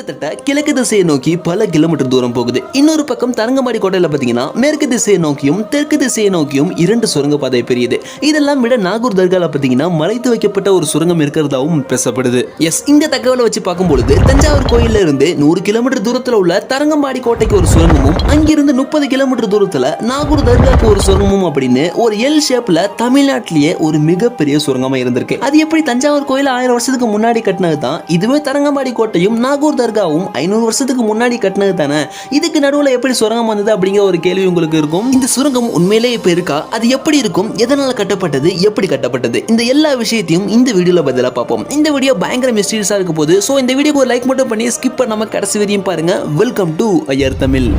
கிட்டத்தட்ட கிழக்கு திசையை நோக்கி பல கிலோமீட்டர் தூரம் போகுது. இன்னொரு பக்கம் தரங்கம்பாடி கோட்டையில பாத்தீங்கன்னா மேற்கு திசையை நோக்கியும் தெற்கு திசையை நோக்கியும் 2 சுரங்கப்பாதை பிரியுது. இதெல்லாம் விட நாகூர் தர்கால பாத்தீங்கன்னா மறைத்து வைக்கப்பட்ட ஒரு சுரங்கம் இருக்கிறதாவும் பேசப்படுது. இந்த தகவலை வச்சு பார்க்கும்பொழுது தஞ்சாவூர் கோயில்ல இருந்து 100 கிலோமீட்டர் தூரத்துல உள்ள தரங்கம்பாடி கோட்டைக்கு ஒரு சுரங்கமும் அங்கிருந்து 30 கிலோமீட்டர் தூரத்துல நாகூர் தர்காக்கு ஒரு சுரங்கமும் அப்படின்னு ஒரு எல் ஷேப்ல தமிழ்நாட்டிலேயே ஒரு மிகப்பெரிய சுரங்கமா இருந்திருக்கு. அது எப்படி தஞ்சாவூர் கோயில் 1000 வருஷத்துக்கு முன்னாடி கட்டினது தான், இதுவே தரங்கம்பாடி கோட்டையும் நாகூர் தர்காவும் 500 வருஷத்துக்கு முன்னாடி கட்டினது தானே, இதுக்கு நடுவுல எப்படி சுரங்கம் வந்தது அப்படிங்கிற ஒரு கேள்வி உங்களுக்கு இருக்கும். இந்த சுரங்கம் உண்மையிலேயே இப்ப இருக்கா, அது எப்படி இருக்கும், எதனால கட்டப்பட்டது, எப்படி கட்டப்பட்டது, இந்த எல்லா விஷயத்தையும் இந்த வீடியோல பதிலா பார்ப்போம். இந்த வீடியோ பயங்கர மிஸ்டீரியஸா இருக்க போது, சோ இந்த வீடியோக்கு ஒரு லைக் மட்டும் பண்ணி ஸ்கிப் பண்ணாம கடைசி வரையும் பாருங்க. Welcome to Iyer Tamil.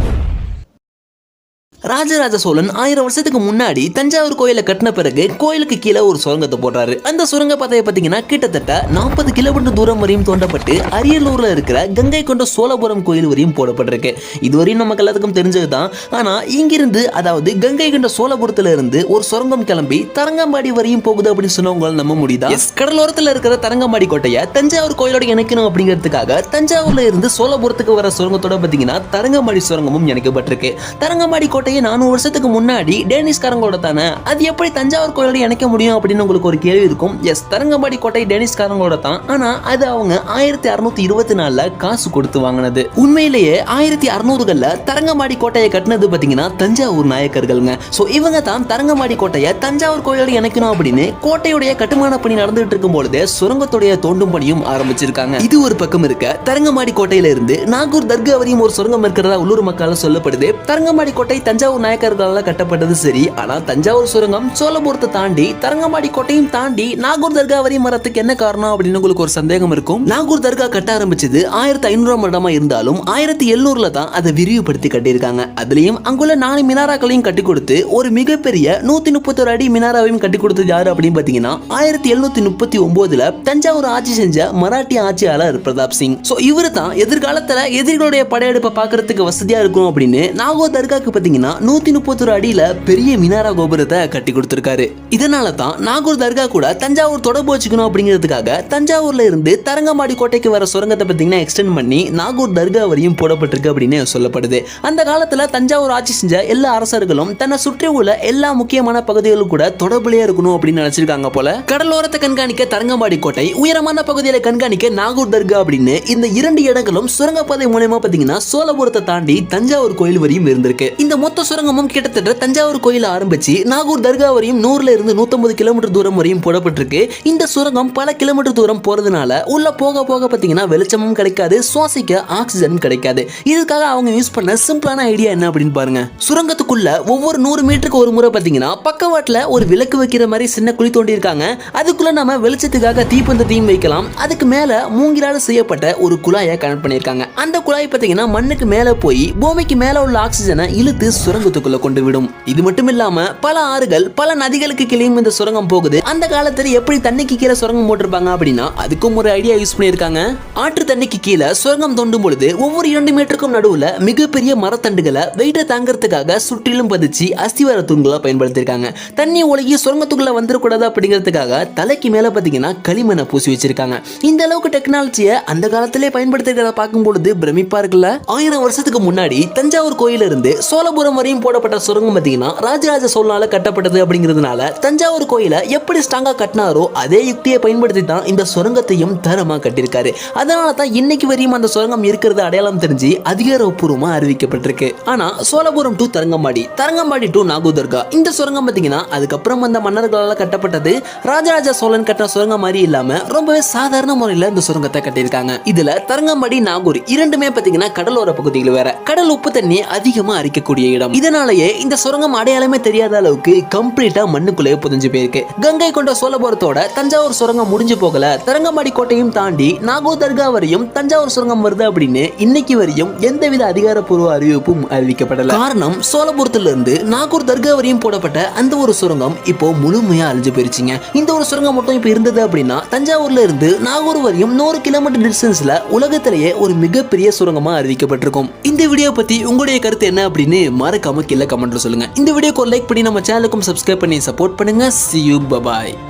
ராஜராஜ சோழன் 1000 வருஷத்துக்கு முன்னாடி தஞ்சாவூர் கோயிலை கட்டின பிறகு கோயிலுக்கு கீழே ஒரு சுரங்கத்தை போடுறாரு. அந்த சுரங்க பாதையை பார்த்தீங்கன்னா கிட்டத்தட்ட 40 கிலோமீட்டர் தூரம் வரையும் தோண்டப்பட்டு அரியலூர்ல இருக்கிற கங்கை கொண்ட சோழபுரம் கோயில் வரையும் போடப்பட்டிருக்கு. இதுவரையும் நமக்கு எல்லாத்துக்கும் தெரிஞ்சதுதான். ஆனா இங்கிருந்து, அதாவது கங்கை கொண்ட சோழபுரத்துல இருந்து ஒரு சுரங்கம் கிளம்பி தரங்கம்பாடி வரையும் போகுது அப்படின்னு சொன்னா உங்களால் நம்ப முடியுதா? கடலோரத்துல இருக்கிற தரங்கம்பாடி கோட்டையை தஞ்சாவூர் கோயிலோட இணைக்கணும் அப்படிங்கிறதுக்காக தஞ்சாவூர்ல இருந்து சோழபுரத்துக்கு வர சுரங்கத்தோட பார்த்தீங்கன்னா தரங்கம்பாடி சுரங்கமும் இணைக்கப்பட்டிருக்கு. தரங்கம்பாடி கோட்டை 400 வருஷத்துக்கு முன்னாடி டேனிஷ்காரங்களோட தானே, அது எப்படி தஞ்சாவூர் கோயிலோட இணைக்க முடியும் அப்படின்னு உங்களுக்கு ஒரு கேள்வி இருக்கும். தரங்கம்பாடி கோட்டை டேனிஷ்காரங்களோட தான். ஆனா அது அவங்க 1624ல காசு கொடுத்து வாங்கினது. உண்மையிலேயே 1600கள்ல தரங்கம்பாடி கோட்டையை கட்டினது பாத்தீங்கன்னா தஞ்சாவூர் நாயக்கர்கள்ங்க. சோ இவங்க தான் தரங்கம்பாடி கோட்டையை தஞ்சாவூர் கோயிலோட இணைக்கணும் அப்படின்னு கோட்டையுடைய கட்டுமான பணி நடந்துட்டு இருக்கும் பொழுது சுரங்கத்துடைய தோண்டும் பணியும் ஆரம்பிச்சிருக்காங்க. இது ஒரு பக்கம் இருக்க, தரங்கம்பாடி கோட்டையில இருந்து நாகூர் தர்கா வரையும் ஒரு சுரங்கம் இருக்கிறதா உள்ளூர் மக்களால் சொல்லப்படுது. தரங்கம்பாடி கோட்டை தஞ்சாவூர் நாயக்கர்களால் கட்டப்பட்டது சரி, ஆனா தஞ்சாவூர் சுரங்கம் சோழபுரத்தை தாண்டி தரங்கம்பாடி கோட்டையும் தாண்டி நாகூர் தர்கா வரையும் வரதுக்கு என்ன காரணம் அப்படின்னு உங்களுக்கு ஒரு சந்தேகம் இருக்கும். நாகூர் தர்கா கட்ட ஆரம்பிச்சது 1500ஆம் வருடமா இருந்தாலும் 1700ல தான் அதை விரிவுபடுத்தி கட்டியிருக்காங்க. அதுலயும் அங்குள்ள 4 மினாராக்களையும் கட்டி கொடுத்து ஒரு மிகப்பெரிய 131 அடி மினாராவையும் கட்டி கொடுத்தது யாரு அப்படின்னு பாத்தீங்கன்னா 1739ல தஞ்சாவூர் ஆட்சி செஞ்ச மராட்டிய ஆட்சியாளர் பிரதாப் சிங். சோ இவரு தான் எதிர்காலத்துல எதிரிகளுடைய படையெடுப்பை பார்க்கறதுக்கு வசதியா இருக்கும் அப்படின்னு நாகூர் தர்காக்கு பாத்தீங்கன்னா 131 அடியில பெரிய மினாரா கோபுரத்தை கட்டி கொடுத்திருக்காரு. இதனால தான் நாகூர் தர்கா கூட தஞ்சாவூர் தொடர்பு வச்சுக்கணும் அப்படிங்கிறதுக்காக தஞ்சாவூர்ல இருந்து தரங்கம்பாடி கோட்டைக்கு வர சுரங்கத்தை பார்த்தீங்கன்னா எக்ஸ்டெண்ட் பண்ணி நாகூர் தர்கா வரையும் போடப்பட்டிருக்கு அப்படின்னு சொல்லப்படுது. அந்த காலத்துல தஞ்சாவூர் ஆட்சி செஞ்ச எல்லா அரசர்களும் தன்னை சுற்றி உள்ள எல்லா முக்கியமான பகுதிகளும் கூட தொடர்புலையே இருக்கணும் அப்படின்னு நினைச்சிருக்காங்க போல. கடலோரத்தை கண்காணிக்க தரங்கம்பாடி கோட்டை, உயரமான பகுதிகளை கண்காணிக்க நாகூர் தர்கா அப்படின்னு இந்த 2 இடங்களும் சுரங்கப்பாதை மூலமா பார்த்தீங்கன்னா சோழபுரத்தை தாண்டி தஞ்சாவூர் கோயில் வரையும் இருந்திருக்கு. இந்த மொத்த சுரங்கமும் கிட்டத்தட்ட தஞ்சாவூர் கோயில ஆரம்பிச்சு நாகூர் தர்கா வரையும் 100ல இருந்து 150 கிலோமீட்டர் தூரம் வரையும் போடப்பட்டிருக்கு. இந்த சுரங்கம் பல கிலோமீட்டர் தூரம் போறதுனால உள்ள போக போக பாத்தீங்கன்னா வெளிச்சமும் கிடைக்காது, சுவாசிக்க ஆக்சிஜன் கிடைக்காது. இதுக்காக அவங்க யூஸ் பண்ண சிம்பிளான ஐடியா என்ன அப்படின்னு பாருங்க. சுரங்கத்துக்குள்ள ஒவ்வொரு 100 மீட்டருக்கு ஒரு முறை பாத்தீங்கன்னா பக்கவாட்டுல ஒரு விளக்கு வைக்கிற மாதிரி சின்ன குழி தோண்டி இருக்காங்க. அதுக்குள்ள நம்ம வெளிச்சத்துக்காக தீப்பந்தத்தையும் வைக்கலாம். அதுக்கு மேல மூங்கிலால செய்யப்பட்ட ஒரு குழாயை கனெக்ட் பண்ணிருக்காங்க. அந்த குழாய் பாத்தீங்கன்னா மண்ணுக்கு மேல போய் பூமிக்கு மேல உள்ள ஆக்சிஜனை இழுத்து சுரங்கத்துக்குள்ள கொண்டு விடும். இது மட்டும் இல்லாம பல ஆறுகள், பல நதிகளுக்கு கீழேயும் இந்த சுரங்கம் போகுது. அந்த காலத்துல எப்படி தண்ணிக்கு கீழே சுரங்கம் போட்டிருப்பாங்க அப்படின்னா அதுக்கும் ஒரு ஐடியா யூஸ் பண்ணிருக்காங்க. ஆற்று தண்ணிக்கு கீழே சுரங்கம் தோண்டும் பொழுது ஒவ்வொரு 2 மீட்டருக்கும் நடுவுல மிகப்பெரிய மரத்தண்டுகளை வெயிட்ட தாங்கிறதுக்காக சுற்றிலும் பதிச்சு அஸ்திவார தூண்களா பயன்படுத்திருக்காங்க. தண்ணி ஒழுகி சுரங்கத்துக்குள்ள வந்துடக்கூடாது அப்படிங்கிறதுக்காக தலைக்கு மேல பாத்தீங்கன்னா களிமண்ணை பூசி வச்சிருக்காங்க. இந்த அளவுக்கு டெக்னாலஜியை அந்த காலத்திலே பயன்படுத்திருக்கிறத பார்க்கும் பொழுது பிரமிப்பா இருக்குல்ல. 1000 வருஷத்துக்கு முன்னாடி தஞ்சாவூர் கோயில இருந்து சோழபுரம் வரையும் போடப்பட்ட சுரங்கம் பார்த்தீங்கன்னா ராஜராஜ சோழனால கட்டப்பட்டது அப்படிங்கிறதுனால தஞ்சாவூர் கோயிலை எப்படி ஸ்ட்ராங்கா கட்டினாரோ அதே யுக்தியை பயன்படுத்தி தான் இந்த சுரங்கத்தையும் தரமா கட்டியிருக்காரு. அதனால தான் இன்னைக்கு வரையும் அந்த சுரங்கம் இருக்கிறது அடையாளம் தெரிஞ்சு அதிகாரப்பூர்வமா அறிவிக்கப்பட்டிருக்கு. ஆனா சோழபுரம் டு தரங்கம்பாடி, தரங்கம்பாடி டு நாகூர் தர்கா, இந்த சுரங்கம் பார்த்தீங்கன்னா அதுக்கப்புறம் அந்த மன்னர்களால் கட்டப்பட்டது. ராஜராஜ சோழன் கட்டின சுரங்கம் மாதிரி இல்லாம ரொம்பவே சாதாரண முறையில் இந்த சுரங்கத்தை கட்டியிருக்காங்க. இதுல தரங்கம்பாடி நாகூர் இரண்டுமே பார்த்தீங்கன்னா கடலோர பகுதிகள் வேற. கடல் உப்பு தண்ணி அதிகமா அரிக்கக்கூடிய இடம். இதனாலேயே இந்த சுரங்கம் அடையாளமே தெரியாத அளவுக்கு கம்ப்ளீட்டா மண்ணுக்குள்ளே புதைஞ்சு போயிருக்கு. கங்கை கொண்ட சோழபுரத்தோட தஞ்சாவூர் சுரங்கம் முடிஞ்சு போகல. தரங்கம்பாடி கோட்டையும் தாண்டி நாகூர் தர்கா வரையும் தஞ்சாவூர் சுரங்கம் வருது அப்படின்னு இன்னைக்கு வரையும் எந்தவித அதிகாரப்பூர்வ அறிவிப்பும் அறிவிக்கப்படல. காரணம் சோழபுரத்துல இருந்து நாகூர் தர்கா வரையும் போடப்பட்ட அந்த ஒரு சுரங்கம் இப்போ முழுமையா அழிஞ்சு போயிருச்சுங்க. இந்த ஒரு சுரங்கம் மட்டும் இப்ப இருந்தது அப்படின்னா தஞ்சாவூர்ல இருந்து நாகூர் வரையும் 100 கிலோமீட்டர் டிஸ்டன்ஸ்ல உலகத்திலேயே ஒரு மிகப்பெரிய சுரங்கமா அறிவிக்கப்பட்டிருக்கும். இந்த வீடியோ பத்தி உங்களுடைய கருத்து என்ன அப்படின்னு மறக்காம கீழே கமெண்ட்ல சொல்லுங்க. இந்த வீடியோக்கு ஒரு லைக் பண்ணி நம்ம சேனலுக்கும் சப்ஸ்கிரைப் பண்ணி சப்போர்ட் பண்ணுங்க. See you, bye bye.